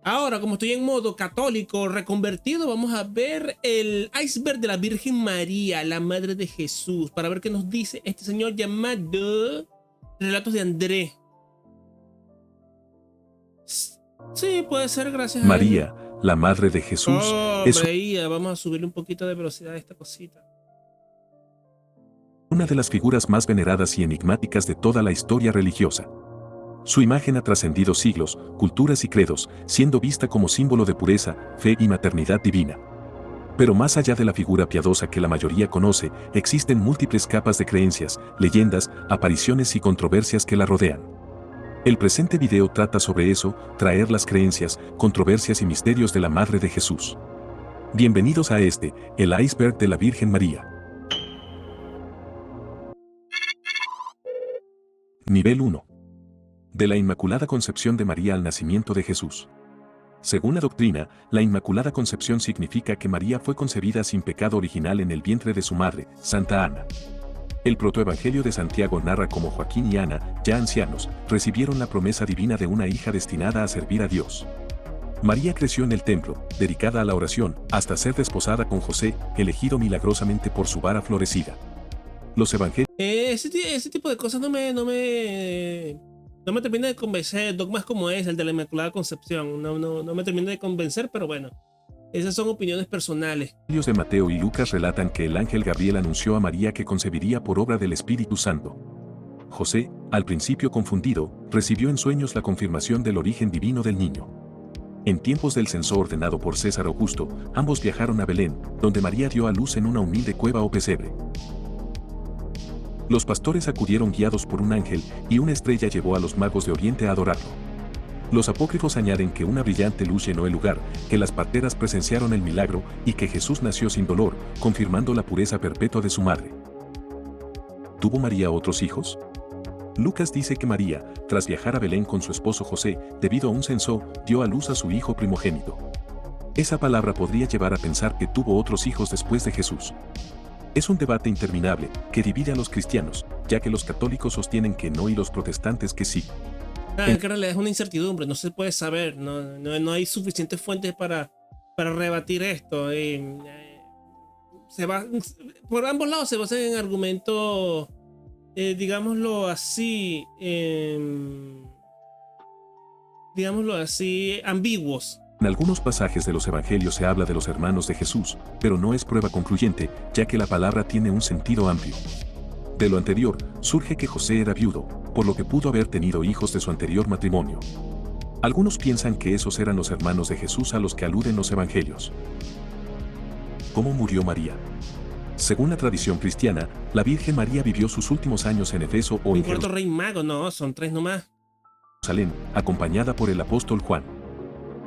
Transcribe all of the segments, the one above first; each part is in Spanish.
Ahora, como estoy en modo católico reconvertido, vamos a ver el iceberg de la Virgen María, la Madre de Jesús, para ver qué nos dice este señor llamado Relatos de André. Sí, puede ser, gracias a él. María, la Madre de Jesús, es Hombre, Ia, vamos a subirle un poquito de velocidad a esta cosita. una de las figuras más veneradas y enigmáticas de toda la historia religiosa. Su imagen ha trascendido siglos, culturas y credos, siendo vista como símbolo de pureza, fe y maternidad divina. Pero más allá de la figura piadosa que la mayoría conoce, existen múltiples capas de creencias, leyendas, apariciones y controversias que la rodean. El presente video trata sobre eso, traer las creencias, controversias y misterios de la Madre de Jesús. Bienvenidos a el iceberg de la Virgen María. Nivel 1. De la Inmaculada Concepción de María al nacimiento de Jesús. Según la doctrina, la Inmaculada Concepción significa que María fue concebida sin pecado original en el vientre de su madre, Santa Ana. El protoevangelio de Santiago narra cómo Joaquín y Ana, ya ancianos, recibieron la promesa divina de una hija destinada a servir a Dios. María creció en el templo, dedicada a la oración, hasta ser desposada con José, elegido milagrosamente por su vara florecida. Los evangelios Ese tipo de cosas no me termina de convencer. Dogmas como ese, el de la Inmaculada Concepción, no me termina de convencer, pero bueno, esas son opiniones personales. de Mateo y Lucas relatan que el ángel Gabriel anunció a María que concebiría por obra del Espíritu Santo. José, al principio confundido, recibió en sueños la confirmación del origen divino del niño. En tiempos del censo ordenado por César Augusto, ambos viajaron a Belén, donde María dio a luz en una humilde cueva o pesebre. Los pastores acudieron guiados por un ángel, y una estrella llevó a los magos de Oriente a adorarlo. Los apócrifos añaden que una brillante luz llenó el lugar, que las parteras presenciaron el milagro, y que Jesús nació sin dolor, confirmando la pureza perpetua de su madre. ¿Tuvo María otros hijos? Lucas dice que María, tras viajar a Belén con su esposo José, debido a un censo, dio a luz a su hijo primogénito. Esa palabra podría llevar a pensar que tuvo otros hijos después de Jesús. Es un debate interminable, que divide a los cristianos, ya que los católicos sostienen que no y los protestantes que sí. En realidad es una incertidumbre, no se puede saber, no hay suficientes fuentes para rebatir esto. Por ambos lados se basan en argumentos, digámoslo así, ambiguos. En algunos pasajes de los evangelios se habla de los hermanos de Jesús, pero no es prueba concluyente, ya que la palabra tiene un sentido amplio. De lo anterior, surge que José era viudo, por lo que pudo haber tenido hijos de su anterior matrimonio. Algunos piensan que esos eran los hermanos de Jesús a los que aluden los evangelios. ¿Cómo murió María? Según la tradición cristiana, la Virgen María vivió sus últimos años en Efeso o en Jerusalén. Rey Mago, no, son 3 nomás. Acompañada por el apóstol Juan.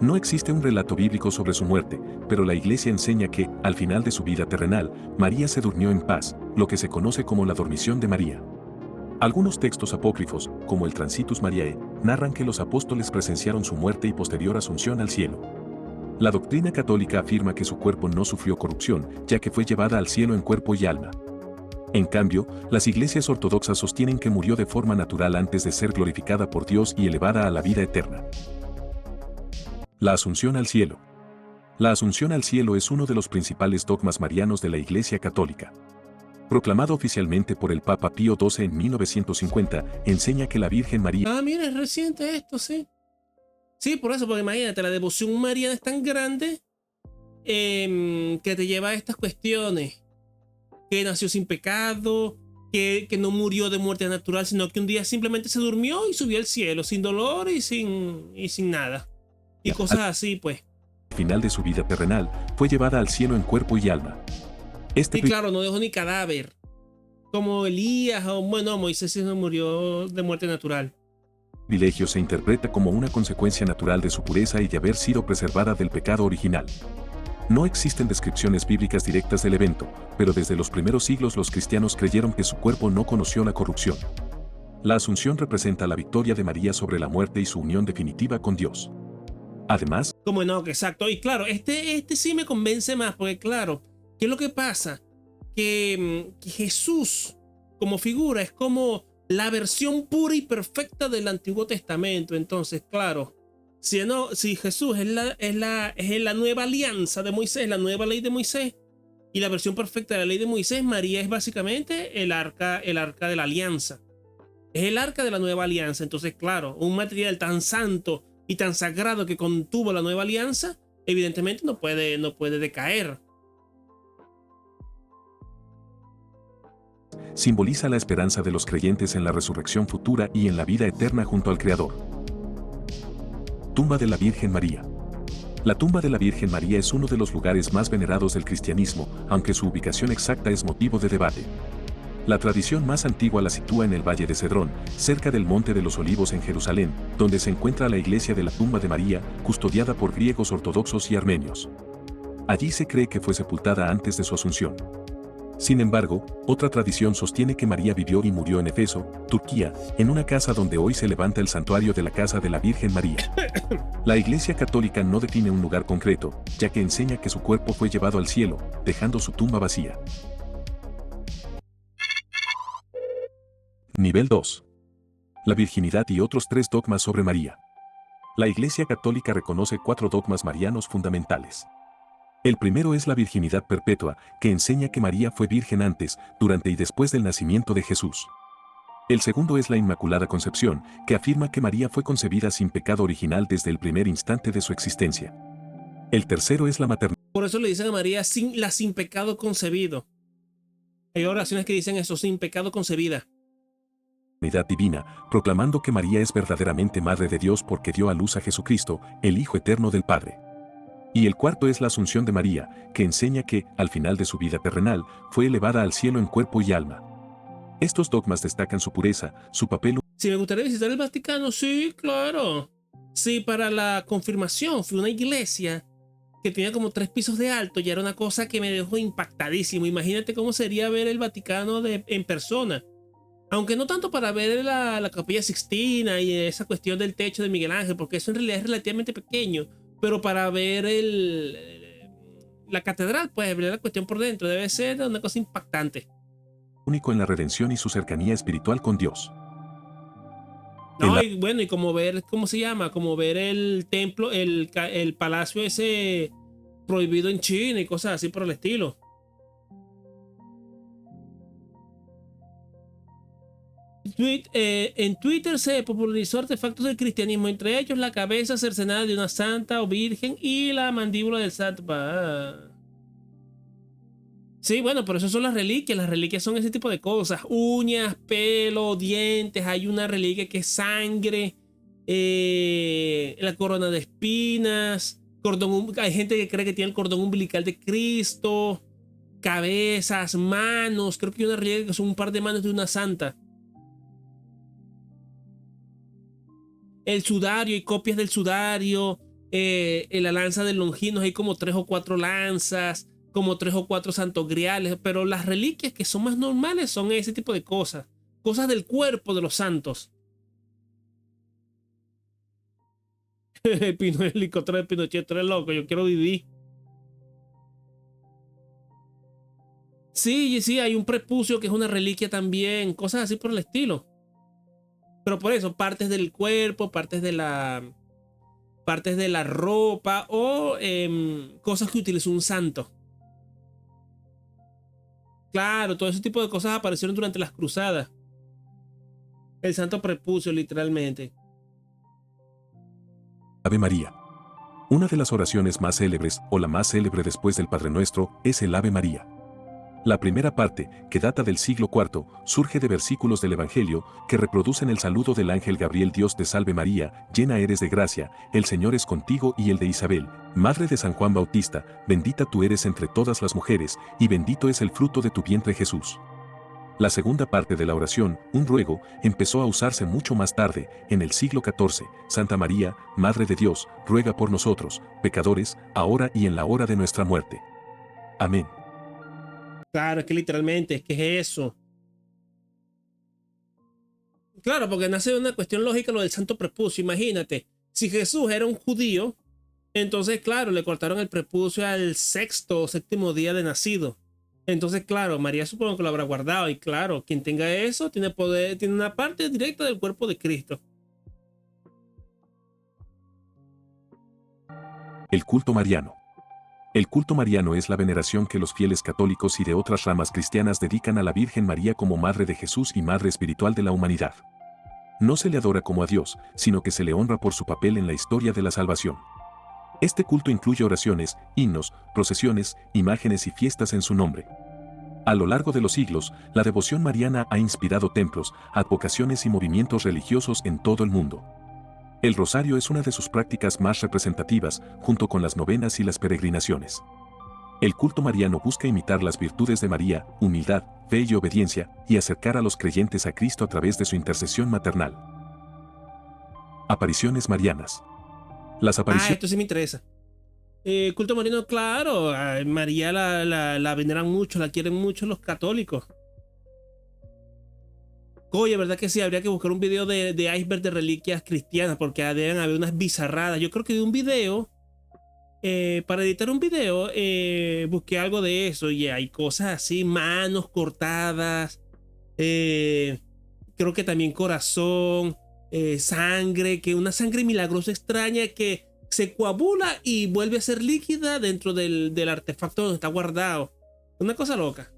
No existe un relato bíblico sobre su muerte, pero la Iglesia enseña que, al final de su vida terrenal, María se durmió en paz, lo que se conoce como la dormición de María. Algunos textos apócrifos, como el Transitus Mariae, narran que los apóstoles presenciaron su muerte y posterior asunción al cielo. La doctrina católica afirma que su cuerpo no sufrió corrupción, ya que fue llevada al cielo en cuerpo y alma. En cambio, las iglesias ortodoxas sostienen que murió de forma natural antes de ser glorificada por Dios y elevada a la vida eterna. La Asunción al Cielo. La Asunción al Cielo es uno de los principales dogmas marianos de la Iglesia Católica. Proclamado oficialmente por el Papa Pío XII en 1950, enseña que la Virgen María... Ah, mira, es reciente esto, sí. Sí, por eso, porque imagínate, la devoción mariana es tan grande que te lleva a estas cuestiones. Que nació sin pecado, que no murió de muerte natural, sino que un día simplemente se durmió y subió al cielo, sin dolor y sin nada. Y cosas así, pues. Al final de su vida terrenal, fue llevada al cielo en cuerpo y alma. Y claro, no dejó ni cadáver. Como Elías o, bueno, Moisés no murió de muerte natural. El privilegio se interpreta como una consecuencia natural de su pureza y de haber sido preservada del pecado original. No existen descripciones bíblicas directas del evento, pero desde los primeros siglos los cristianos creyeron que su cuerpo no conoció la corrupción. La Asunción representa la victoria de María sobre la muerte y su unión definitiva con Dios. Además, como no, exacto. Y claro, este sí me convence más, porque claro, ¿qué es lo que pasa? Que Jesús como figura es como la versión pura y perfecta del Antiguo Testamento. Entonces, claro, Si Jesús es la nueva alianza de Moisés, la nueva ley de Moisés, y la versión perfecta de la ley de Moisés, María es básicamente el arca de la alianza. Es el arca de la nueva alianza. Entonces, claro, un material tan santo y tan sagrado que contuvo la nueva alianza, evidentemente no puede decaer. Simboliza la esperanza de los creyentes en la resurrección futura y en la vida eterna junto al Creador. Tumba de la Virgen María. La tumba de la Virgen María es uno de los lugares más venerados del cristianismo, aunque su ubicación exacta es motivo de debate. La tradición más antigua la sitúa en el Valle de Cedrón, cerca del Monte de los Olivos en Jerusalén, donde se encuentra la iglesia de la tumba de María, custodiada por griegos ortodoxos y armenios. Allí se cree que fue sepultada antes de su asunción. Sin embargo, otra tradición sostiene que María vivió y murió en Éfeso, Turquía, en una casa donde hoy se levanta el santuario de la Casa de la Virgen María. La Iglesia Católica no define un lugar concreto, ya que enseña que su cuerpo fue llevado al cielo, dejando su tumba vacía. Nivel 2. La virginidad y otros 3 dogmas sobre María. La Iglesia Católica reconoce 4 dogmas marianos fundamentales. El primero es la virginidad perpetua, que enseña que María fue virgen antes, durante y después del nacimiento de Jesús. El segundo es la Inmaculada Concepción, que afirma que María fue concebida sin pecado original desde el primer instante de su existencia. El tercero es la maternidad. Por eso le dicen a María sin pecado concebido. Hay oraciones que dicen eso, sin pecado concebida. Divina, proclamando que María es verdaderamente Madre de Dios porque dio a luz a Jesucristo, el Hijo eterno del Padre. Y el cuarto es la Asunción de María, que enseña que, al final de su vida terrenal, fue elevada al cielo en cuerpo y alma. Estos dogmas destacan su pureza, su papel. Si me gustaría visitar el Vaticano, sí, claro. Sí, para la confirmación fui a una iglesia que tenía como 3 pisos de alto y era una cosa que me dejó impactadísimo. Imagínate cómo sería ver el Vaticano en persona. Aunque no tanto para ver la Capilla Sixtina y esa cuestión del techo de Miguel Ángel, porque eso en realidad es relativamente pequeño. Pero para ver la catedral, pues ver la cuestión por dentro, debe ser una cosa impactante. Único en la redención y su cercanía espiritual con Dios. No, y bueno, y como ver, ¿cómo se llama? Como ver el templo, el palacio ese prohibido en China y cosas así por el estilo. En Twitter se popularizó artefactos del cristianismo, entre ellos la cabeza cercenada de una santa o virgen y la mandíbula del santo. Sí, bueno, pero eso son las reliquias. Las reliquias son ese tipo de cosas: uñas, pelo, dientes. Hay una reliquia que es sangre, la corona de espinas, hay gente que cree que tiene el cordón umbilical de Cristo, cabezas, manos. Creo que hay una reliquia que son un par de manos de una santa. El sudario, hay copias del sudario, en la lanza de Longinos hay como 3 o 4 lanzas, como 3 o 4 santos griales, pero las reliquias que son más normales son ese tipo de cosas, cosas del cuerpo de los santos. El helicóptero de Pinochet, tú eres loco, yo quiero vivir. Sí, sí, hay un prepucio que es una reliquia también, cosas así por el estilo. Pero por eso, partes del cuerpo, partes de la ropa o cosas que utilizó un santo. Claro, todo ese tipo de cosas aparecieron durante las cruzadas. El santo prepucio, literalmente. Ave María. Una de las oraciones más célebres, o la más célebre después del Padre Nuestro, es el Ave María. La primera parte, que data del siglo IV, surge de versículos del Evangelio que reproducen el saludo del ángel Gabriel: Dios te salve María, llena eres de gracia, el Señor es contigo, y el de Isabel, madre de San Juan Bautista, bendita tú eres entre todas las mujeres, y bendito es el fruto de tu vientre Jesús. La segunda parte de la oración, un ruego, empezó a usarse mucho más tarde, en el siglo XIV. Santa María, Madre de Dios, ruega por nosotros, pecadores, ahora y en la hora de nuestra muerte. Amén. Claro, es que literalmente, es que es eso. Claro, porque nace de una cuestión lógica lo del santo prepucio. Imagínate, si Jesús era un judío, entonces, claro, le cortaron el prepucio al 6º o 7º día de nacido. Entonces, claro, María supongo que lo habrá guardado. Y claro, quien tenga eso tiene poder, tiene una parte directa del cuerpo de Cristo. El culto mariano. El culto mariano es la veneración que los fieles católicos y de otras ramas cristianas dedican a la Virgen María como Madre de Jesús y Madre espiritual de la humanidad. No se le adora como a Dios, sino que se le honra por su papel en la historia de la salvación. Este culto incluye oraciones, himnos, procesiones, imágenes y fiestas en su nombre. A lo largo de los siglos, la devoción mariana ha inspirado templos, advocaciones y movimientos religiosos en todo el mundo. El rosario es una de sus prácticas más representativas, junto con las novenas y las peregrinaciones. El culto mariano busca imitar las virtudes de María, humildad, fe y obediencia, y acercar a los creyentes a Cristo a través de su intercesión maternal. Apariciones marianas. Las apariciones... Esto sí me interesa. Culto mariano, claro. María la veneran mucho, la quieren mucho los católicos. Oye, ¿verdad que sí? Habría que buscar un video de iceberg de reliquias cristianas, porque deben haber unas bizarradas. Yo creo que de un video, para editar un video, busqué algo de eso y hay cosas así, manos cortadas, creo que también corazón, sangre, que una sangre milagrosa extraña que se coagula y vuelve a ser líquida dentro del artefacto donde está guardado. Una cosa loca.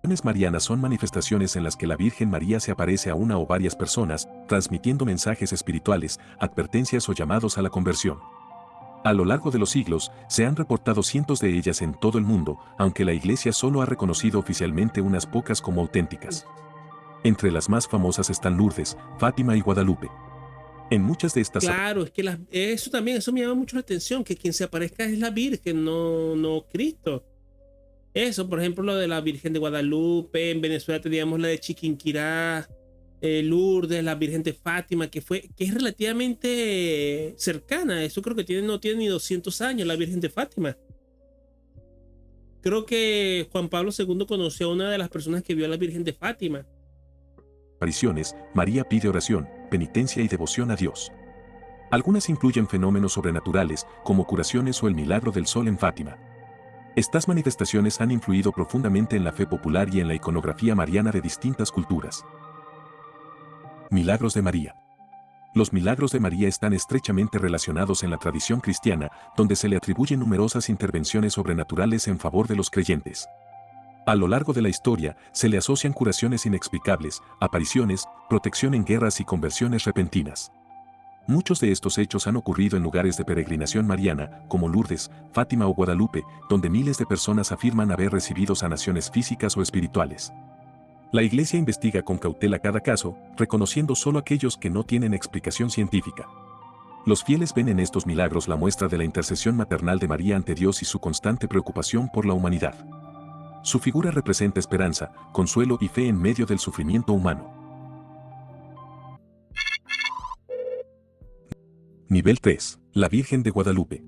Las marianas son manifestaciones en las que la Virgen María se aparece a una o varias personas, transmitiendo mensajes espirituales, advertencias o llamados a la conversión. A lo largo de los siglos, se han reportado cientos de ellas en todo el mundo, aunque la Iglesia solo ha reconocido oficialmente unas pocas como auténticas. Entre las más famosas están Lourdes, Fátima y Guadalupe. En muchas de estas... Claro, es que eso me llama mucho la atención, que quien se aparezca es la Virgen, no Cristo. Eso, por ejemplo, lo de la Virgen de Guadalupe, en Venezuela teníamos la de Chiquinquirá, Lourdes, la Virgen de Fátima, que es relativamente cercana. Eso creo que no tiene ni 200 años, la Virgen de Fátima. Creo que Juan Pablo II conoció a una de las personas que vio a la Virgen de Fátima. Apariciones, María pide oración, penitencia y devoción a Dios. Algunas incluyen fenómenos sobrenaturales, como curaciones o el milagro del sol en Fátima. Estas manifestaciones han influido profundamente en la fe popular y en la iconografía mariana de distintas culturas. Milagros de María. Los milagros de María están estrechamente relacionados en la tradición cristiana, donde se le atribuyen numerosas intervenciones sobrenaturales en favor de los creyentes. A lo largo de la historia, se le asocian curaciones inexplicables, apariciones, protección en guerras y conversiones repentinas. Muchos de estos hechos han ocurrido en lugares de peregrinación mariana, como Lourdes, Fátima o Guadalupe, donde miles de personas afirman haber recibido sanaciones físicas o espirituales. La Iglesia investiga con cautela cada caso, reconociendo solo aquellos que no tienen explicación científica. Los fieles ven en estos milagros la muestra de la intercesión maternal de María ante Dios y su constante preocupación por la humanidad. Su figura representa esperanza, consuelo y fe en medio del sufrimiento humano. Nivel 3. La Virgen de Guadalupe.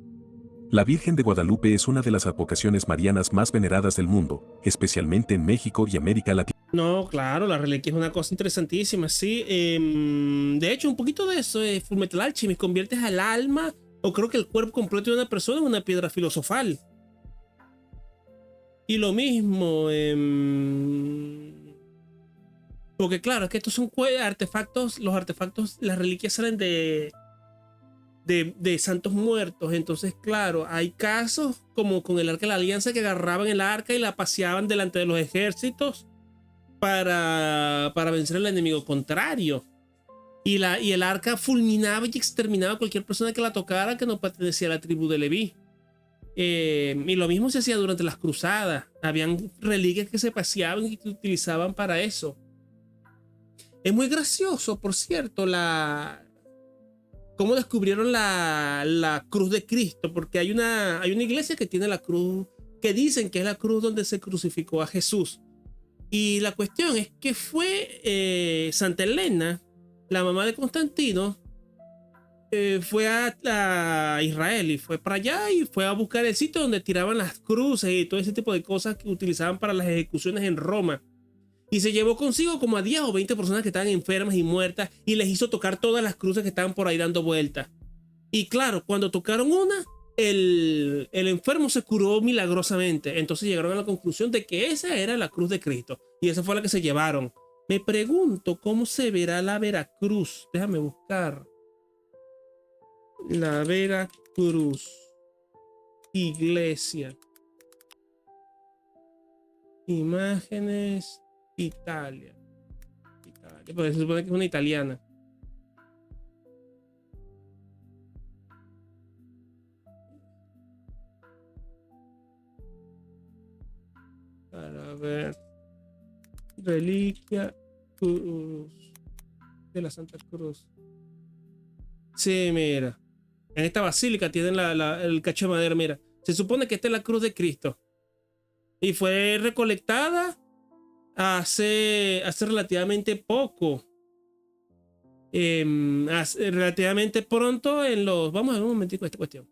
La Virgen de Guadalupe es una de las advocaciones marianas más veneradas del mundo, especialmente en México y América Latina. No, claro, la reliquia es una cosa interesantísima, sí. De hecho, un poquito de eso es Fullmetal Alchemist. Conviertes al alma, o creo que el cuerpo completo de una persona en una piedra filosofal. Y lo mismo, porque claro, es que estos son artefactos, los artefactos, las reliquias salen de santos muertos. Entonces, claro, hay casos como con el Arca de la Alianza que agarraban el arca y la paseaban delante de los ejércitos para vencer al enemigo contrario. Y el arca fulminaba y exterminaba a cualquier persona que la tocara que no pertenecía a la tribu de Leví. Y lo mismo se hacía durante las cruzadas. Habían reliquias que se paseaban y que utilizaban para eso. Es muy gracioso, por cierto, cómo descubrieron la cruz de Cristo, porque hay una iglesia que tiene la cruz, que dicen que es la cruz donde se crucificó a Jesús. Y la cuestión es que fue Santa Elena, la mamá de Constantino, fue a Israel y fue para allá y fue a buscar el sitio donde tiraban las cruces y todo ese tipo de cosas que utilizaban para las ejecuciones en Roma. Y se llevó consigo como a 10 o 20 personas que estaban enfermas y muertas y les hizo tocar todas las cruces que estaban por ahí dando vueltas. Y claro, cuando tocaron una, el enfermo se curó milagrosamente. Entonces llegaron a la conclusión de que esa era la cruz de Cristo. Y esa fue la que se llevaron. Me pregunto cómo se verá la Veracruz. Déjame buscar. La Veracruz. Iglesia. Imágenes. Italia. Porque se supone que es una italiana. Para ver. Reliquia Cruz de la Santa Cruz. Sí, mira. En esta basílica tienen el cacho de madera, mira. Se supone que esta es la cruz de Cristo. Y fue recolectada hace relativamente poco. Relativamente pronto en los... Vamos a ver un momentico esta cuestión.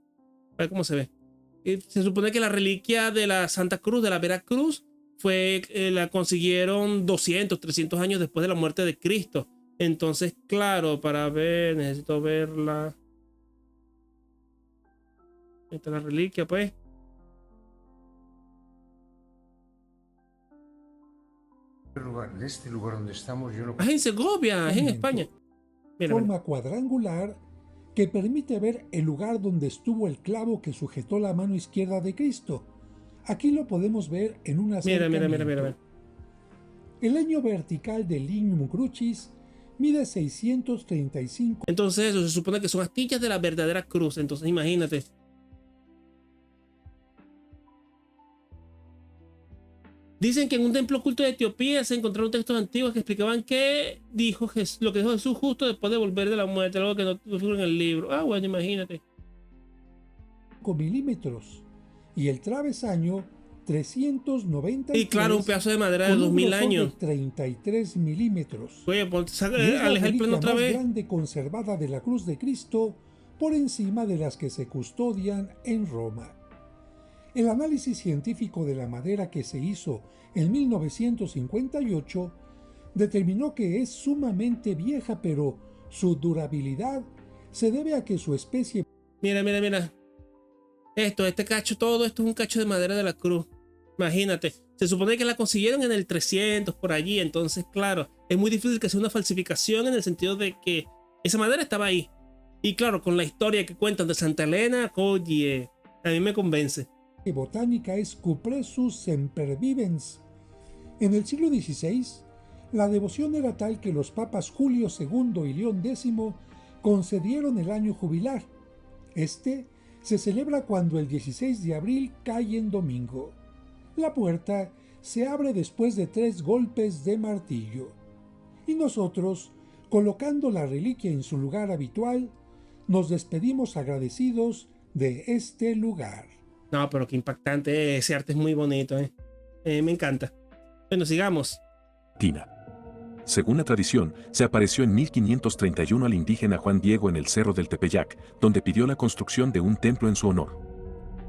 A ver cómo se ve. Se supone que la reliquia de la Santa Cruz, de la Veracruz, la consiguieron 200, 300 años después de la muerte de Cristo. Entonces, claro, para ver, necesito verla. Esta es la reliquia, pues. En este lugar donde estamos, yo no... Es en Segovia, es en España. Mira, forma mira. cuadrangular que permite ver el lugar donde estuvo el clavo que sujetó la mano izquierda de Cristo. Aquí lo podemos ver en una Mira. El leño vertical del Lignum Crucis mide 635. Entonces eso se supone que son astillas de la verdadera cruz. Entonces imagínate. Dicen que en un templo oculto de Etiopía se encontraron textos antiguos que explicaban lo que dijo Jesús justo después de volver de la muerte, algo que no figura en el libro. Ah, bueno, imagínate. Milímetros y el travesaño 393. Y claro, un pedazo de madera de 2000 años. 33 milímetros. Oye, aleja el plano otra más vez. grande conservada de la cruz de Cristo por encima de las que se custodian en Roma. El análisis científico de la madera que se hizo en 1958 determinó que es sumamente vieja, pero su durabilidad se debe a que su especie... Mira. Este cacho, todo esto es un cacho de madera de la cruz. Imagínate, se supone que la consiguieron en el 300 por allí, entonces claro, es muy difícil que sea una falsificación en el sentido de que esa madera estaba ahí. Y claro, con la historia que cuentan de Santa Elena, oye, a mí me convence. botánica es Cupressus sempervivens. En el siglo XVI, la devoción era tal que los papas Julio II y León X concedieron el año jubilar. Este se celebra cuando el 16 de abril cae en domingo. La puerta se abre después de 3 golpes de martillo. Y nosotros, colocando la reliquia en su lugar habitual, nos despedimos agradecidos de este lugar. No, pero qué impactante, ese arte es muy bonito, me encanta. Bueno, sigamos. Tina. Según la tradición, se apareció en 1531 al indígena Juan Diego en el Cerro del Tepeyac, donde pidió la construcción de un templo en su honor.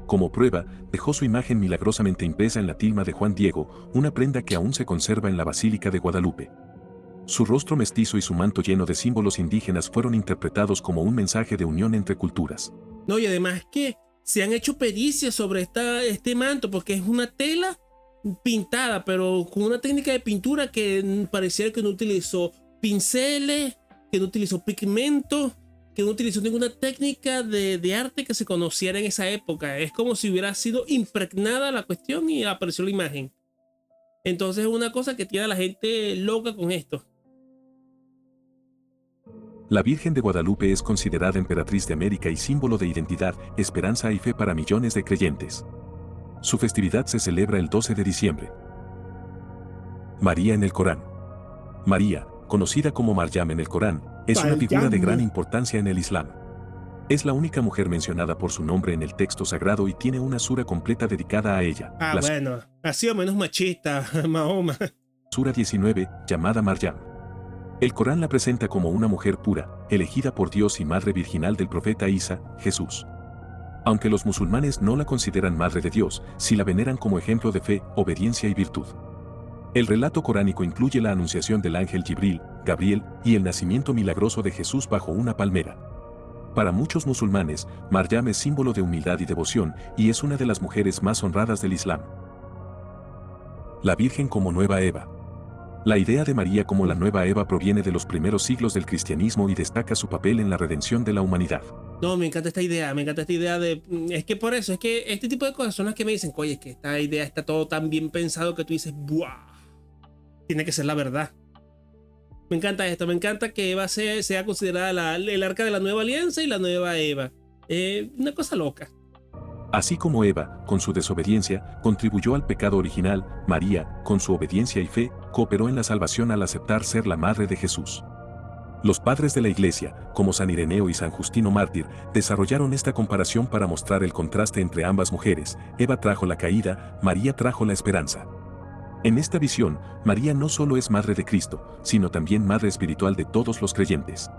Como prueba, dejó su imagen milagrosamente impresa en la tilma de Juan Diego, una prenda que aún se conserva en la Basílica de Guadalupe. Su rostro mestizo y su manto lleno de símbolos indígenas fueron interpretados como un mensaje de unión entre culturas. No, y además que se han hecho pericias sobre este manto, porque es una tela pintada, pero con una técnica de pintura que pareciera que no utilizó pinceles, que no utilizó pigmentos, que no utilizó ninguna técnica de arte que se conociera en esa época. Es como si hubiera sido impregnada la cuestión y apareció la imagen. Entonces es una cosa que tiene a la gente loca con esto. La Virgen de Guadalupe es considerada emperatriz de América y símbolo de identidad, esperanza y fe para millones de creyentes. Su festividad se celebra el 12 de diciembre. María en el Corán. María, conocida como Maryam en el Corán, es una figura de gran importancia en el Islam. Es la única mujer mencionada por su nombre en el texto sagrado y tiene una sura completa dedicada a ella. Bueno, ha sido menos machista, Mahoma. Sura 19, llamada Maryam. El Corán la presenta como una mujer pura, elegida por Dios y madre virginal del profeta Isa, Jesús. Aunque los musulmanes no la consideran madre de Dios, sí la veneran como ejemplo de fe, obediencia y virtud. El relato coránico incluye la anunciación del ángel Gibril, Gabriel, y el nacimiento milagroso de Jesús bajo una palmera. Para muchos musulmanes, Maryam es símbolo de humildad y devoción, y es una de las mujeres más honradas del Islam. La Virgen como nueva Eva. La idea de María como la nueva Eva proviene de los primeros siglos del cristianismo y destaca su papel en la redención de la humanidad. No, me encanta esta idea, de... Es que por eso, es que este tipo de cosas son las que me dicen, oye, es que esta idea está todo tan bien pensado que tú dices, ¡buah! Tiene que ser la verdad. Me encanta esto, me encanta que Eva sea considerada el arca de la nueva alianza y la nueva Eva. Una cosa loca. Así como Eva, con su desobediencia, contribuyó al pecado original, María, con su obediencia y fe, cooperó en la salvación al aceptar ser la madre de Jesús. Los padres de la Iglesia, como San Ireneo y San Justino Mártir, desarrollaron esta comparación para mostrar el contraste entre ambas mujeres. Eva trajo la caída, María trajo la esperanza. En esta visión, María no solo es madre de Cristo, sino también madre espiritual de todos los creyentes.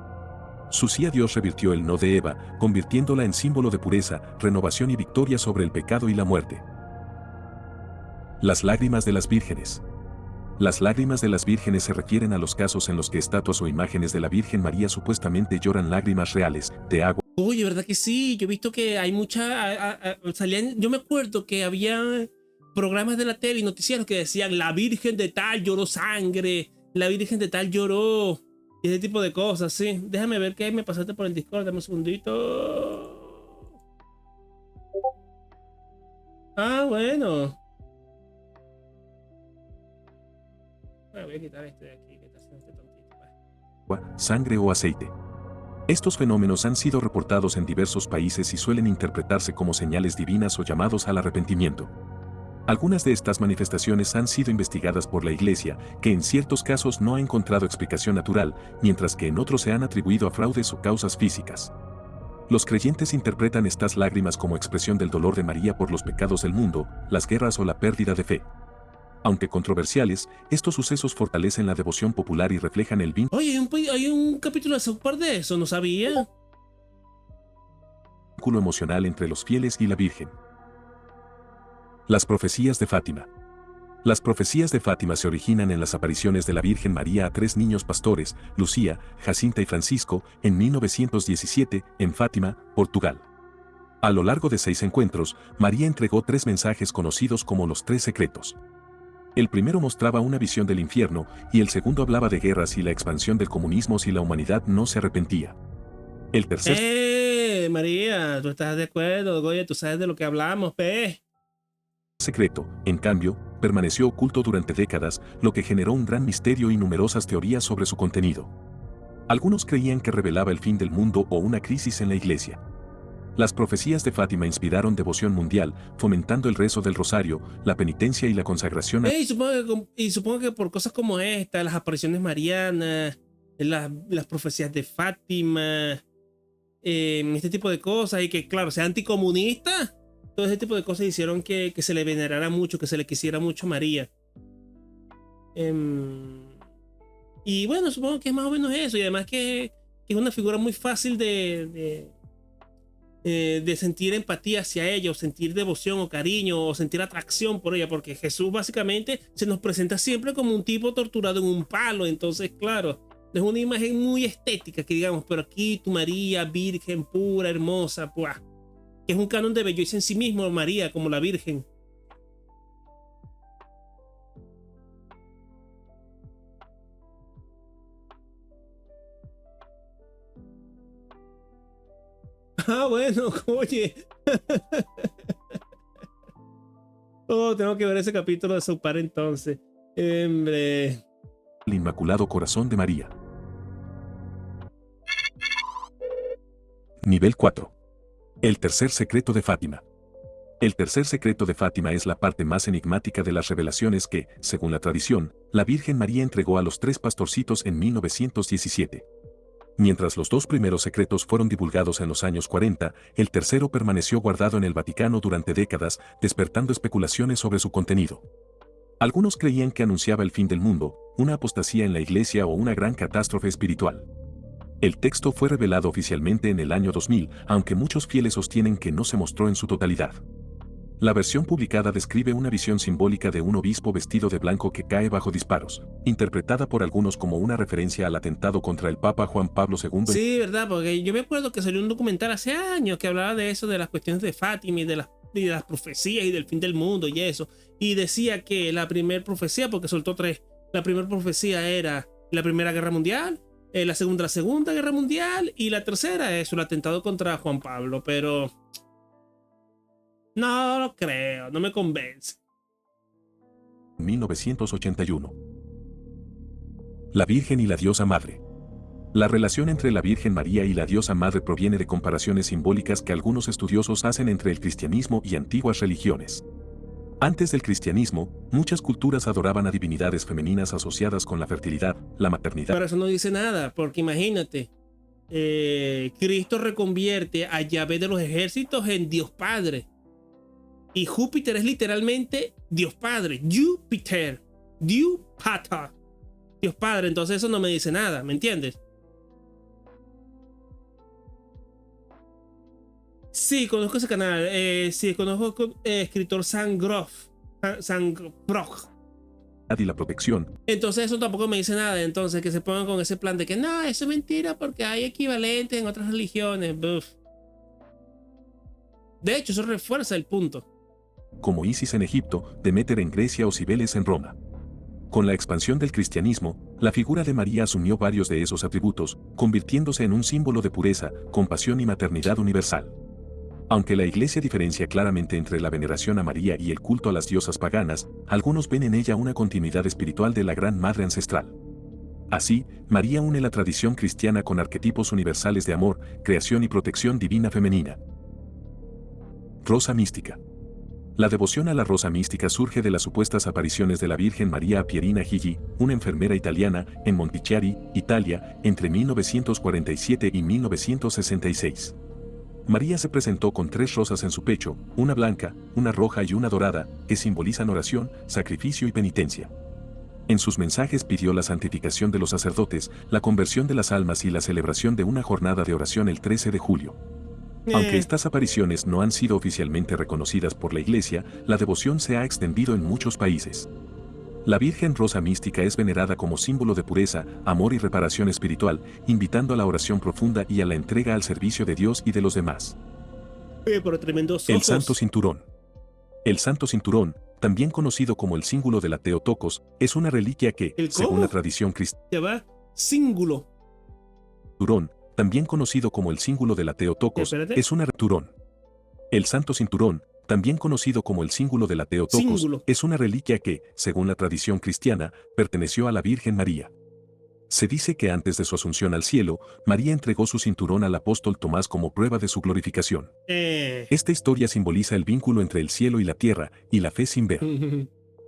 Su sí a Dios revirtió el no de Eva, convirtiéndola en símbolo de pureza, renovación y victoria sobre el pecado y la muerte. Las lágrimas de las vírgenes. Las lágrimas de las vírgenes se refieren a los casos en los que estatuas o imágenes de la Virgen María supuestamente lloran lágrimas reales, de agua. Oye, ¿verdad que sí? Yo he visto que hay salían, yo me acuerdo que había programas de la tele y noticieros que decían la Virgen de tal lloró sangre, la Virgen de tal lloró, y ese tipo de cosas, sí. Déjame ver que me pasaste por el Discord, dame un segundito. Ah, bueno. Voy a quitar este de aquí, que está haciendo este tontito. Sangre o aceite. Estos fenómenos han sido reportados en diversos países y suelen interpretarse como señales divinas o llamados al arrepentimiento. Algunas de estas manifestaciones han sido investigadas por la Iglesia, que en ciertos casos no ha encontrado explicación natural, mientras que en otros se han atribuido a fraudes o causas físicas. Los creyentes interpretan estas lágrimas como expresión del dolor de María por los pecados del mundo, las guerras o la pérdida de fe. Aunque controversiales, estos sucesos fortalecen la devoción popular y reflejan el vínculo. Oye, hay un capítulo de South Park de eso, no sabía. Emocional entre los fieles y la Virgen. Las profecías de Fátima. Las profecías de Fátima se originan en las apariciones de la Virgen María a 3 niños pastores, Lucía, Jacinta y Francisco, en 1917, en Fátima, Portugal. A lo largo de 6 encuentros, María entregó 3 mensajes conocidos como los 3 secretos. El primero mostraba una visión del infierno, y el segundo hablaba de guerras y la expansión del comunismo si la humanidad no se arrepentía. El tercer María, ¿tú estás de acuerdo? Oye, tú sabes de lo que hablamos, secreto, en cambio, permaneció oculto durante décadas, lo que generó un gran misterio y numerosas teorías sobre su contenido. Algunos creían que revelaba el fin del mundo o una crisis en la Iglesia. Las profecías de Fátima inspiraron devoción mundial, fomentando el rezo del rosario, la penitencia y la consagración. Supongo que por cosas como esta, las apariciones marianas, las profecías de Fátima, este tipo de cosas, y que claro, sea anticomunista, todo ese tipo de cosas hicieron que se le venerara mucho, que se le quisiera mucho a María. Y bueno, supongo que es más o menos eso, y además que es una figura muy fácil de sentir empatía hacia ella, o sentir devoción o cariño, o sentir atracción por ella, porque Jesús básicamente se nos presenta siempre como un tipo torturado en un palo. Entonces, claro, no es una imagen muy estética que digamos, pero aquí tu María, virgen, pura, hermosa, pues, que es un canon de belleza en sí mismo, María como la Virgen. Ah, bueno, oye. Oh, tengo que ver ese capítulo de South Park entonces. El Inmaculado Corazón de María. Nivel 4. El tercer secreto de Fátima. El tercer secreto de Fátima es la parte más enigmática de las revelaciones que, según la tradición, la Virgen María entregó a los 3 pastorcitos en 1917. Mientras los 2 primeros secretos fueron divulgados en los años 40, el tercero permaneció guardado en el Vaticano durante décadas, despertando especulaciones sobre su contenido. Algunos creían que anunciaba el fin del mundo, una apostasía en la Iglesia o una gran catástrofe espiritual. El texto fue revelado oficialmente en el año 2000, aunque muchos fieles sostienen que no se mostró en su totalidad. La versión publicada describe una visión simbólica de un obispo vestido de blanco que cae bajo disparos, interpretada por algunos como una referencia al atentado contra el Papa Juan Pablo II. Sí, verdad, porque yo me acuerdo que salió un documental hace años que hablaba de eso, de las cuestiones de Fátima y de las profecías y del fin del mundo y eso. Y decía que la primera profecía, porque soltó 3, la primera profecía era la Primera Guerra Mundial, la Segunda Guerra Mundial, y la tercera es el atentado contra Juan Pablo, pero no lo creo, no me convence. 1981. La Virgen y la Diosa Madre. La relación entre la Virgen María y la Diosa Madre proviene de comparaciones simbólicas que algunos estudiosos hacen entre el cristianismo y antiguas religiones. Antes del cristianismo, muchas culturas adoraban a divinidades femeninas asociadas con la fertilidad, la maternidad. Pero eso no dice nada, porque imagínate, Cristo reconvierte a Yahvé de los ejércitos en Dios Padre. Y Júpiter es literalmente Dios Padre. Júpiter. Dios Pater. Dios Padre. Entonces eso no me dice nada, ¿me entiendes? Sí, conozco ese canal. Sí, conozco escritor Sam Groff. Y la protección. Entonces eso tampoco me dice nada. Entonces que se pongan con ese plan de que no, eso es mentira porque hay equivalentes en otras religiones. Buf. De hecho, eso refuerza el punto. Como Isis en Egipto, Deméter en Grecia o Cibeles en Roma. Con la expansión del cristianismo, la figura de María asumió varios de esos atributos, convirtiéndose en un símbolo de pureza, compasión y maternidad universal. Aunque la Iglesia diferencia claramente entre la veneración a María y el culto a las diosas paganas, algunos ven en ella una continuidad espiritual de la Gran Madre Ancestral. Así, María une la tradición cristiana con arquetipos universales de amor, creación y protección divina femenina. Rosa mística. La devoción a la rosa mística surge de las supuestas apariciones de la Virgen María a Pierina Gigli, una enfermera italiana, en Montichiari, Italia, entre 1947 y 1966. María se presentó con 3 rosas en su pecho, una blanca, una roja y una dorada, que simbolizan oración, sacrificio y penitencia. En sus mensajes pidió la santificación de los sacerdotes, la conversión de las almas y la celebración de una jornada de oración el 13 de julio. Aunque estas apariciones no han sido oficialmente reconocidas por la Iglesia, la devoción se ha extendido en muchos países. La Virgen Rosa Mística es venerada como símbolo de pureza, amor y reparación espiritual, invitando a la oración profunda y a la entrega al servicio de Dios y de los demás. Pero tremendos ojos. El Santo Cinturón. El Santo Cinturón, también conocido como el cíngulo de la Theotokos, es una reliquia que, según la tradición cristiana, ya va, cíngulo. Cinturón, también conocido como el cíngulo de la Theotokos, es una Turón. El Santo Cinturón, también conocido como el cíngulo de la Theotokos, es una reliquia que, según la tradición cristiana, perteneció a la Virgen María. Se dice que antes de su asunción al cielo, María entregó su cinturón al apóstol Tomás como prueba de su glorificación. Esta historia simboliza el vínculo entre el cielo y la tierra, y la fe sin ver.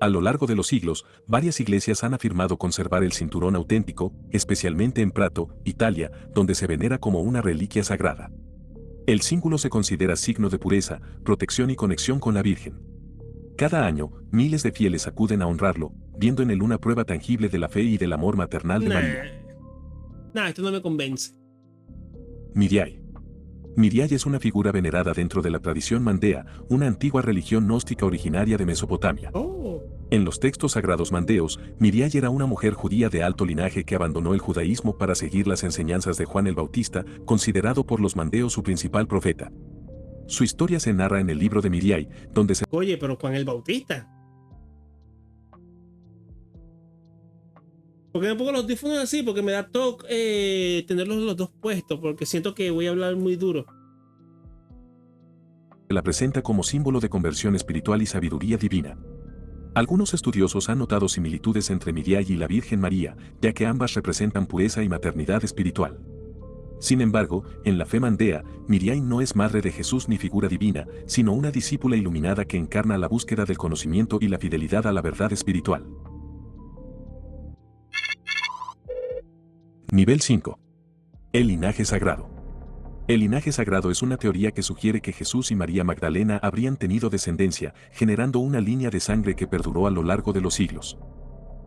A lo largo de los siglos, varias iglesias han afirmado conservar el cinturón auténtico, especialmente en Prato, Italia, donde se venera como una reliquia sagrada. El cíngulo se considera signo de pureza, protección y conexión con la Virgen. Cada año, miles de fieles acuden a honrarlo, viendo en él una prueba tangible de la fe y del amor maternal de María. Esto no me convence. Miriay. Miriay es una figura venerada dentro de la tradición mandea, una antigua religión gnóstica originaria de Mesopotamia. En los textos sagrados mandeos, Miriay era una mujer judía de alto linaje que abandonó el judaísmo para seguir las enseñanzas de Juan el Bautista, considerado por los mandeos su principal profeta. Su historia se narra en el libro de Miriay, donde se... Oye, pero Juan el Bautista. ¿Por qué me pongo los audífonos así? Porque me da toque tenerlos los dos puestos, porque siento que voy a hablar muy duro. La presenta como símbolo de conversión espiritual y sabiduría divina. Algunos estudiosos han notado similitudes entre Miriay y la Virgen María, ya que ambas representan pureza y maternidad espiritual. Sin embargo, en la fe mandea, Miriay no es madre de Jesús ni figura divina, sino una discípula iluminada que encarna la búsqueda del conocimiento y la fidelidad a la verdad espiritual. Nivel 5. El linaje sagrado. El linaje sagrado es una teoría que sugiere que Jesús y María Magdalena habrían tenido descendencia, generando una línea de sangre que perduró a lo largo de los siglos.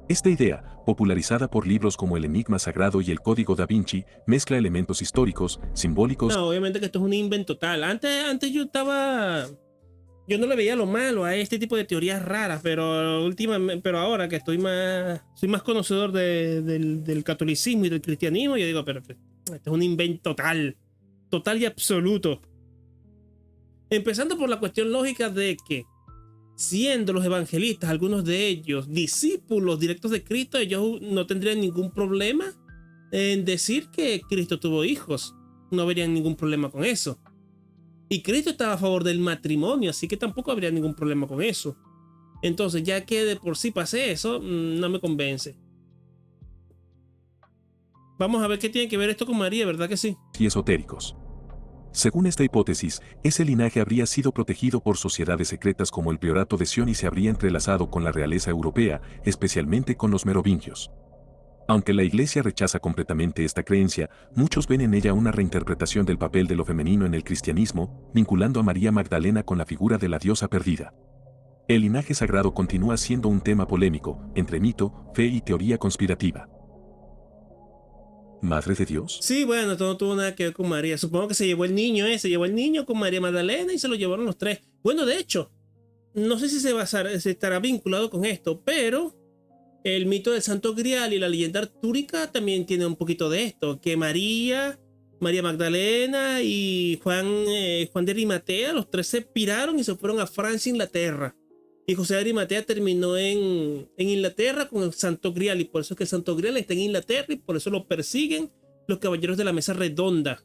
Esta idea, popularizada por libros como El Enigma Sagrado y El Código Da Vinci, mezcla elementos históricos, simbólicos... No, obviamente que esto es un invento total. Antes yo no le veía lo malo a este tipo de teorías raras, pero ahora que soy más conocedor del catolicismo y del cristianismo, yo digo, pero esto es un invento total y absoluto. Empezando por la cuestión lógica de que, siendo los evangelistas, algunos de ellos discípulos directos de Cristo, ellos no tendrían ningún problema en decir que Cristo tuvo hijos. No verían ningún problema con eso. Y Cristo estaba a favor del matrimonio, así que tampoco habría ningún problema con eso. Entonces, ya que de por sí pase eso, no me convence. Vamos a ver qué tiene que ver esto con María, ¿verdad que sí? Y esotéricos. Según esta hipótesis, ese linaje habría sido protegido por sociedades secretas como el Priorato de Sion y se habría entrelazado con la realeza europea, especialmente con los merovingios. Aunque la Iglesia rechaza completamente esta creencia, muchos ven en ella una reinterpretación del papel de lo femenino en el cristianismo, vinculando a María Magdalena con la figura de la diosa perdida. El linaje sagrado continúa siendo un tema polémico, entre mito, fe y teoría conspirativa. ¿Madre de Dios? Sí, bueno, esto no tuvo nada que ver con María. Supongo que se llevó el niño, se llevó el niño con María Magdalena y se lo llevaron los tres. Bueno, de hecho, no sé si se estará vinculado con esto, pero el mito del Santo Grial y la leyenda artúrica también tiene un poquito de esto, que María Magdalena y Juan de Arimatea, los tres se piraron y se fueron a Francia e Inglaterra. Y José de Arimatea terminó en Inglaterra con el Santo Grial, y por eso es que el Santo Grial está en Inglaterra y por eso lo persiguen los caballeros de la mesa redonda.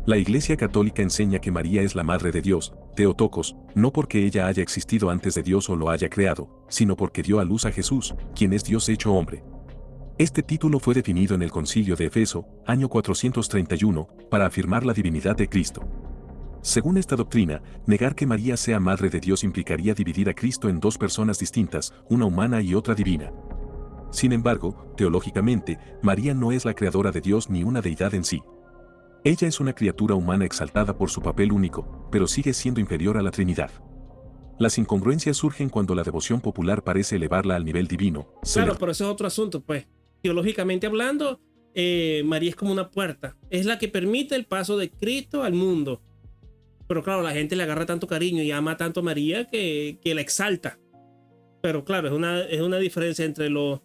La Iglesia Católica enseña que María es la Madre de Dios, Theotokos, no porque ella haya existido antes de Dios o lo haya creado, sino porque dio a luz a Jesús, quien es Dios hecho hombre. Este título fue definido en el Concilio de Efeso, año 431, para afirmar la divinidad de Cristo. Según esta doctrina, negar que María sea Madre de Dios implicaría dividir a Cristo en dos personas distintas, una humana y otra divina. Sin embargo, teológicamente, María no es la creadora de Dios ni una deidad en sí. Ella es una criatura humana exaltada por su papel único, pero sigue siendo inferior a la Trinidad. Las incongruencias surgen cuando la devoción popular parece elevarla al nivel divino. Claro, pero eso es otro asunto, pues. Teológicamente hablando, María es como una puerta. Es la que permite el paso de Cristo al mundo. Pero claro, la gente le agarra tanto cariño y ama tanto a María que la exalta. Pero claro, es una diferencia entre lo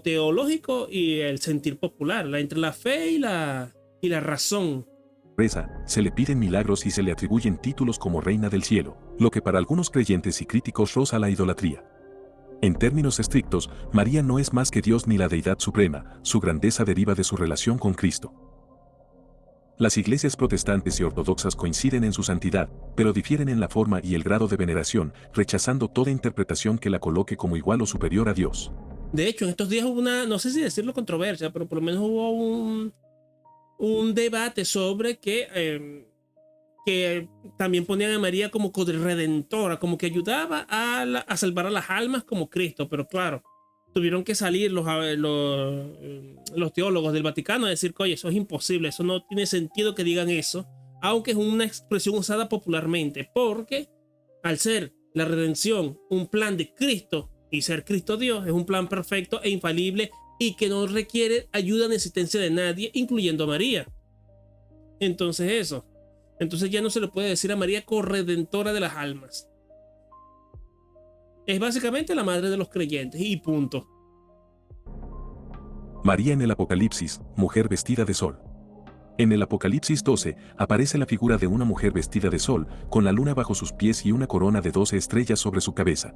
teológico y el sentir popular, entre la fe y la razón. Se le piden milagros y se le atribuyen títulos como Reina del Cielo, lo que para algunos creyentes y críticos roza la idolatría. En términos estrictos, María no es más que Dios ni la deidad suprema, su grandeza deriva de su relación con Cristo. Las iglesias protestantes y ortodoxas coinciden en su santidad, pero difieren en la forma y el grado de veneración, rechazando toda interpretación que la coloque como igual o superior a Dios. De hecho, en estos días hubo no sé si decirlo controversia, pero por lo menos hubo un debate sobre que también ponían a María como redentora, como que ayudaba a salvar a las almas como Cristo, pero claro, tuvieron que salir los teólogos del Vaticano a decir que, oye, eso es imposible, eso no tiene sentido que digan eso, aunque es una expresión usada popularmente, porque al ser la redención un plan de Cristo y ser Cristo Dios, es un plan perfecto e infalible y que no requiere ayuda ni asistencia de nadie, incluyendo a María. Entonces ya no se le puede decir a María corredentora de las almas. Es básicamente la madre de los creyentes y punto. María en el Apocalipsis, mujer vestida de sol. En el Apocalipsis 12, aparece la figura de una mujer vestida de sol, con la luna bajo sus pies y una corona de 12 estrellas sobre su cabeza.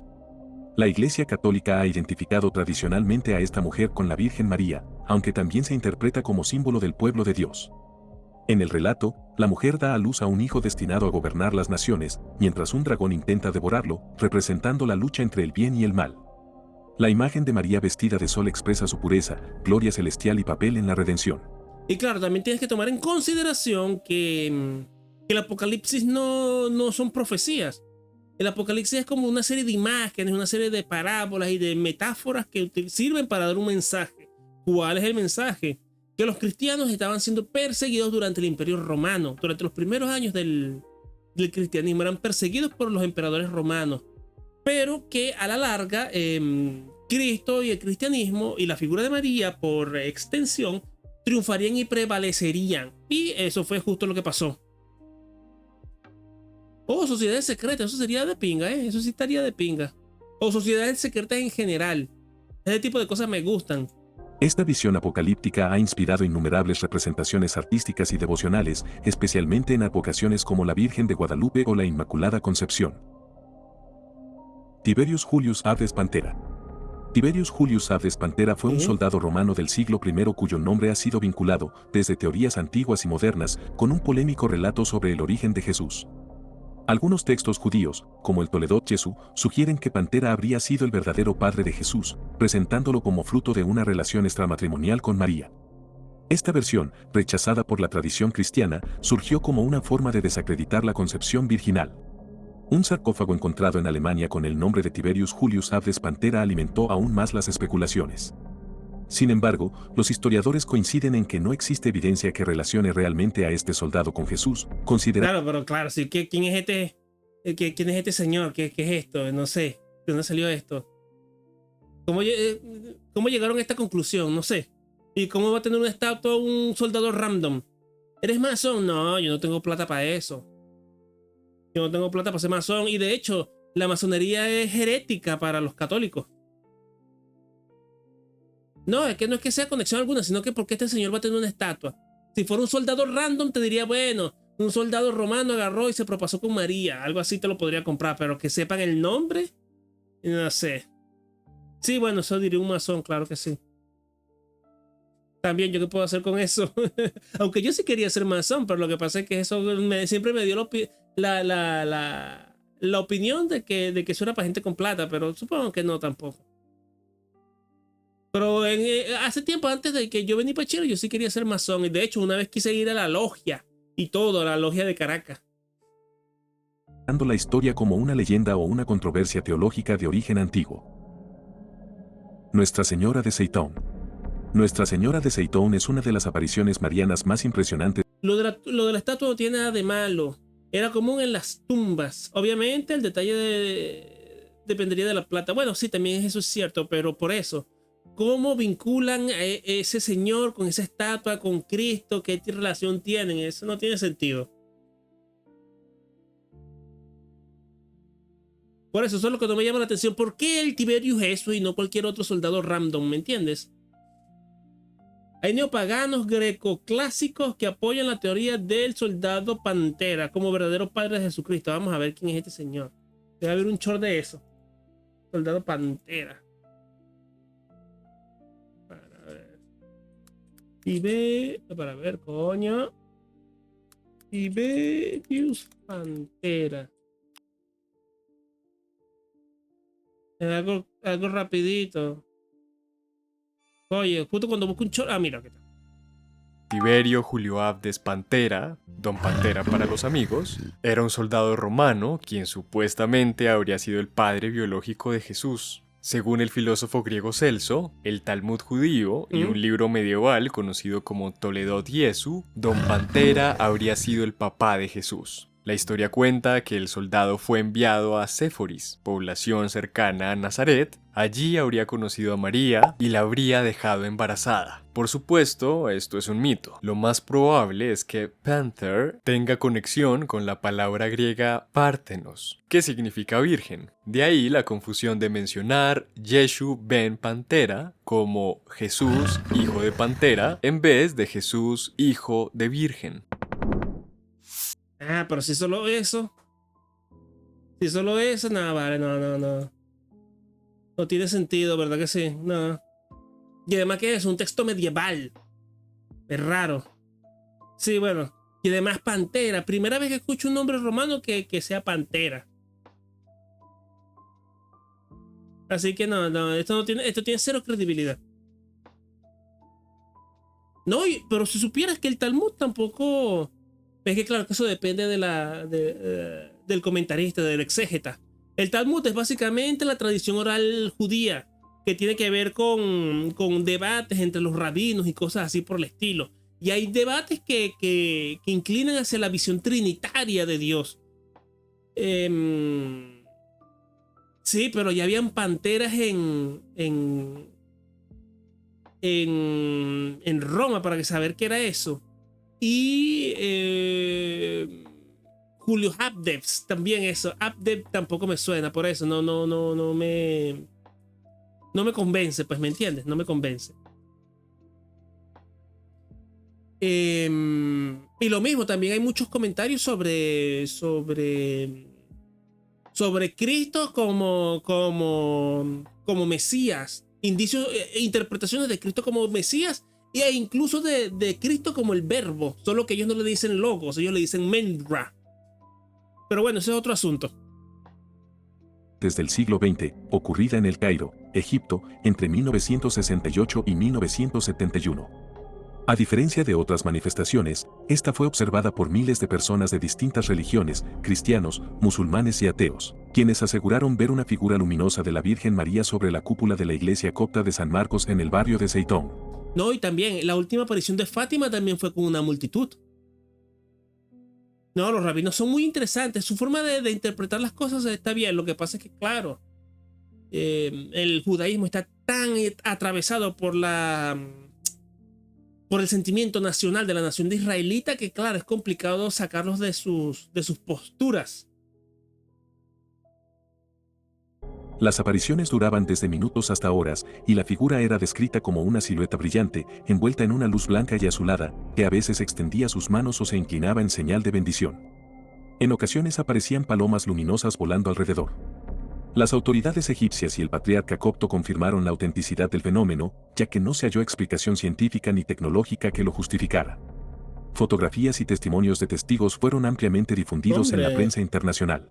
La Iglesia Católica ha identificado tradicionalmente a esta mujer con la Virgen María, aunque también se interpreta como símbolo del pueblo de Dios. En el relato, la mujer da a luz a un hijo destinado a gobernar las naciones, mientras un dragón intenta devorarlo, representando la lucha entre el bien y el mal. La imagen de María vestida de sol expresa su pureza, gloria celestial y papel en la redención. Y claro, también tienes que tomar en consideración que el Apocalipsis no son profecías. El Apocalipsis es como una serie de imágenes, una serie de parábolas y de metáforas que sirven para dar un mensaje. ¿Cuál es el mensaje? Que los cristianos estaban siendo perseguidos durante el Imperio Romano. Durante los primeros años del cristianismo eran perseguidos por los emperadores romanos. Pero que a la larga Cristo y el cristianismo y la figura de María por extensión triunfarían y prevalecerían. Y eso fue justo lo que pasó. O sociedades secretas, eso sería de pinga, eso sí estaría de pinga. O sociedades secretas en general. Ese tipo de cosas me gustan. Esta visión apocalíptica ha inspirado innumerables representaciones artísticas y devocionales, especialmente en advocaciones como la Virgen de Guadalupe o la Inmaculada Concepción. Tiberius Julius Aves Pantera. Tiberius Julius Abdes Pantera fue un soldado romano del siglo I cuyo nombre ha sido vinculado, desde teorías antiguas y modernas, con un polémico relato sobre el origen de Jesús. Algunos textos judíos, como el Toledot Jesu, sugieren que Pantera habría sido el verdadero padre de Jesús, presentándolo como fruto de una relación extramatrimonial con María. Esta versión, rechazada por la tradición cristiana, surgió como una forma de desacreditar la concepción virginal. Un sarcófago encontrado en Alemania con el nombre de Tiberius Julius Abdes Pantera alimentó aún más las especulaciones. Sin embargo, los historiadores coinciden en que no existe evidencia que relacione realmente a este soldado con Jesús, Claro, pero claro, sí, ¿quién es quién es este señor? ¿Qué es esto? No sé, ¿de dónde salió esto? ¿Cómo llegaron a esta conclusión? No sé. ¿Y cómo va a tener una estatua un soldado random? ¿Eres masón? No, yo no tengo plata para eso. Yo no tengo plata para ser masón. Y de hecho, la masonería es herética para los católicos. No es que sea conexión alguna, sino que porque este señor va a tener una estatua. Si fuera un soldado random, te diría, bueno, un soldado romano agarró y se propasó con María. Algo así te lo podría comprar, pero que sepan el nombre, no sé. Sí, bueno, eso diría un masón, claro que sí. También, ¿yo qué puedo hacer con eso? Aunque yo sí quería ser masón, pero lo que pasa es que eso siempre me dio la opinión de que eso era para gente con plata, pero supongo que no tampoco. Pero hace tiempo antes de que yo venía para Chile, yo sí quería ser masón. Y de hecho, una vez quise ir a la logia y todo, a la logia de Caracas. Dando la historia como una leyenda o una controversia teológica de origen antiguo. Nuestra Señora de Seitón. Nuestra Señora de Seitón es una de las apariciones marianas más impresionantes. Lo de la estatua no tiene nada de malo. Era común en las tumbas. Obviamente el detalle dependería de la plata. Bueno, sí, también eso es cierto, pero por eso. ¿Cómo vinculan a ese señor con esa estatua, con Cristo? ¿Qué relación tienen? Eso no tiene sentido. Por eso es lo que no me llama la atención. ¿Por qué el Tiberius eso y no cualquier otro soldado random? ¿Me entiendes? Hay neopaganos grecoclásicos que apoyan la teoría del soldado Pantera como verdadero padre de Jesucristo. Vamos a ver quién es este señor. Debe haber un short de eso. Soldado Pantera. Para ver, coño. Tiberius Pantera. Algo rapidito. Oye, justo cuando busco un short. Ah, mira, ¿qué tal? Tiberio Julio Abdes Pantera, Don Pantera para los amigos, era un soldado romano quien supuestamente habría sido el padre biológico de Jesús. Según el filósofo griego Celso, el Talmud judío y un libro medieval conocido como Toledot Jesu, Don Pantera habría sido el papá de Jesús. La historia cuenta que el soldado fue enviado a Séforis, población cercana a Nazaret. Allí habría conocido a María y la habría dejado embarazada. Por supuesto, esto es un mito. Lo más probable es que Panther tenga conexión con la palabra griega Parthenos, que significa virgen. De ahí la confusión de mencionar Yeshu ben Pantera como Jesús, hijo de Pantera, en vez de Jesús, hijo de virgen. Ah, pero si solo eso. Si solo eso, nada, vale, no. No tiene sentido, ¿verdad que sí? No. Y además que es un texto medieval. Es raro. Sí, bueno. Y además Pantera. Primera vez que escucho un nombre romano que sea Pantera. Así que no, esto tiene cero credibilidad. No, pero si supieras que el Talmud tampoco... Es que claro que eso depende del comentarista, del exégeta. El Talmud es básicamente la tradición oral judía que tiene que ver con debates entre los rabinos y cosas así por el estilo. Y hay debates que inclinan hacia la visión trinitaria de Dios. Sí, pero ya habían panteras en Roma para saber qué era eso. Y Julio Abdes también eso. Abdes tampoco me suena, por eso no me convence, pues, ¿me entiendes? No me convence. Y lo mismo, también hay muchos comentarios sobre Cristo como Mesías. indicios, interpretaciones de Cristo como Mesías e incluso de Cristo como el verbo, solo que ellos no le dicen logos, ellos le dicen Mendra. Pero bueno, ese es otro asunto. Desde el siglo XX, ocurrida en El Cairo, Egipto, entre 1968 y 1971. A diferencia de otras manifestaciones, esta fue observada por miles de personas de distintas religiones, cristianos, musulmanes y ateos, quienes aseguraron ver una figura luminosa de la Virgen María sobre la cúpula de la iglesia copta de San Marcos en el barrio de Zeitón. No, y también la última aparición de Fátima también fue con una multitud. No, los rabinos son muy interesantes. Su forma de interpretar las cosas está bien. Lo que pasa es que, claro, el judaísmo está tan atravesado por el sentimiento nacional de la nación de israelita que, claro, es complicado sacarlos de sus posturas. Las apariciones duraban desde minutos hasta horas, y la figura era descrita como una silueta brillante, envuelta en una luz blanca y azulada, que a veces extendía sus manos o se inclinaba en señal de bendición. En ocasiones aparecían palomas luminosas volando alrededor. Las autoridades egipcias y el patriarca copto confirmaron la autenticidad del fenómeno, ya que no se halló explicación científica ni tecnológica que lo justificara. Fotografías y testimonios de testigos fueron ampliamente difundidos en la prensa internacional.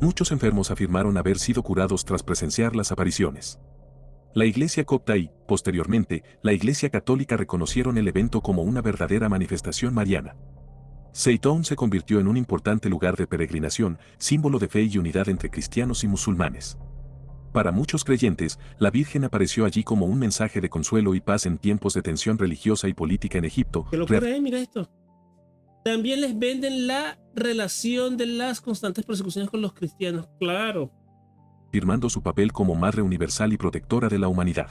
Muchos enfermos afirmaron haber sido curados tras presenciar las apariciones. La Iglesia copta y, posteriormente, la Iglesia católica reconocieron el evento como una verdadera manifestación mariana. Zeitón se convirtió en un importante lugar de peregrinación, símbolo de fe y unidad entre cristianos y musulmanes. Para muchos creyentes, la Virgen apareció allí como un mensaje de consuelo y paz en tiempos de tensión religiosa y política en Egipto. ¿Qué locura es? Mira esto. También les venden la relación de las constantes persecuciones con los cristianos, claro. Firmando su papel como Madre Universal y Protectora de la Humanidad.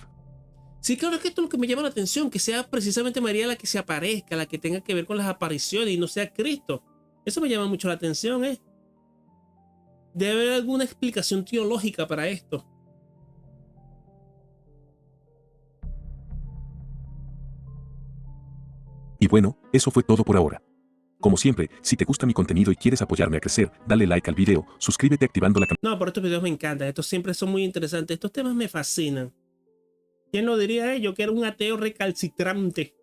Sí, claro, es que esto es lo que me llama la atención, que sea precisamente María la que se aparezca, la que tenga que ver con las apariciones y no sea Cristo. Eso me llama mucho la atención, ¿eh? Debe haber alguna explicación teológica para esto. Y bueno, eso fue todo por ahora. Como siempre, si te gusta mi contenido y quieres apoyarme a crecer, dale like al video, suscríbete activando la campanita. No, por estos videos me encantan, estos siempre son muy interesantes, estos temas me fascinan. ¿Quién lo diría? Yo que era un ateo recalcitrante.